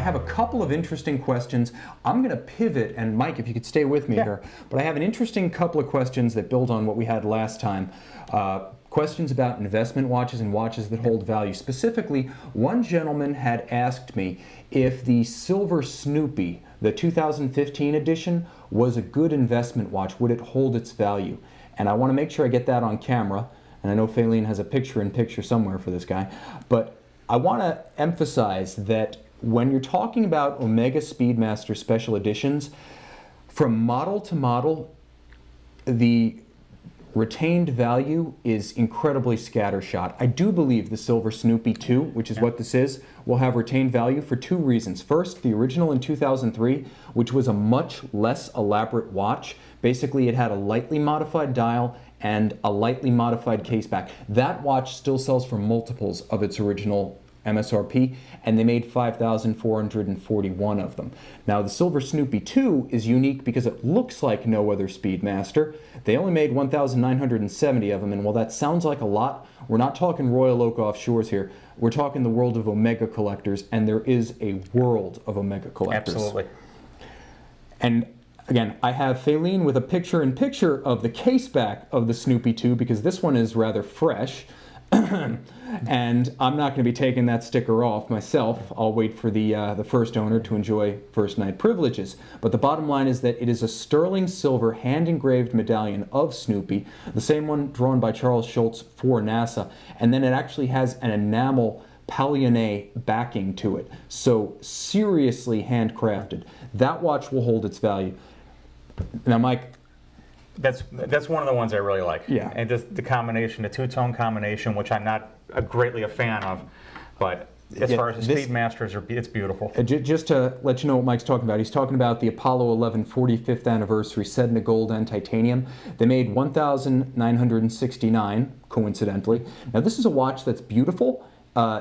have a couple of interesting questions. I'm going to pivot, and Mike, if you could stay with me here, but I have an interesting couple of questions that build on what we had last time. Questions about investment watches and watches that hold value. Specifically, one gentleman had asked me if the Silver Snoopy, the 2015 edition, was a good investment watch. Would it hold its value? And I want to make sure I get that on camera. And I know Pheline has a picture-in-picture somewhere for this guy. But I want to emphasize that when you're talking about Omega Speedmaster special editions, from model to model, the retained value is incredibly scattershot. I do believe the Silver Snoopy 2, which is what this is, will have retained value for two reasons. First, the original in 2003, which was a much less elaborate watch. Basically, it had a lightly modified dial and a lightly modified case back. That watch still sells for multiples of its original MSRP, and they made 5,441 of them. Now, the Silver Snoopy 2 is unique because it looks like no other Speedmaster. They only made 1,970 of them, and while that sounds like a lot, we're not talking Royal Oak Offshores here. We're talking the world of Omega collectors, and there is a world of Omega collectors. Absolutely. And again, I have Pheline with a picture-in-picture of the case back of the Snoopy 2 because this one is rather fresh. And I'm not going to be taking that sticker off myself. I'll wait for the first owner to enjoy first night privileges. But the bottom line is that it is a sterling silver hand-engraved medallion of Snoopy, the same one drawn by Charles Schultz for NASA, and then it actually has an enamel paillonné backing to it. So seriously handcrafted. That watch will hold its value. Now, Mike, That's one of the ones I really like. Yeah. And just the combination, the two-tone combination, which I'm not greatly a fan of, but as far as the Speedmasters, it's beautiful. Just to let you know what Mike's talking about, he's talking about the Apollo 11 45th anniversary set in gold and titanium. They made 1,969, coincidentally. Now, this is a watch that's beautiful.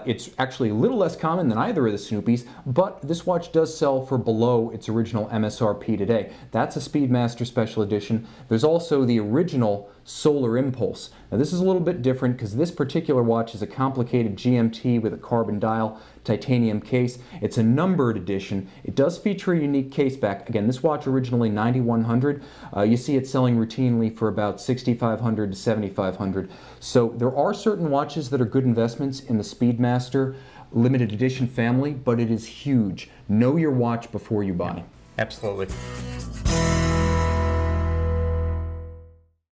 It's actually a little less common than either of the Snoopies, but this watch does sell for below its original MSRP today. That's a Speedmaster Special Edition. There's also the original Solar Impulse. Now this is a little bit different because this particular watch is a complicated GMT with a carbon dial, titanium case. It's a numbered edition. It does feature a unique case back. Again, this watch originally $9,100. You see it selling routinely for about $6,500 to $7,500. So there are certain watches that are good investments in the Speedmaster limited edition family, but it is huge. Know your watch before you buy. Absolutely.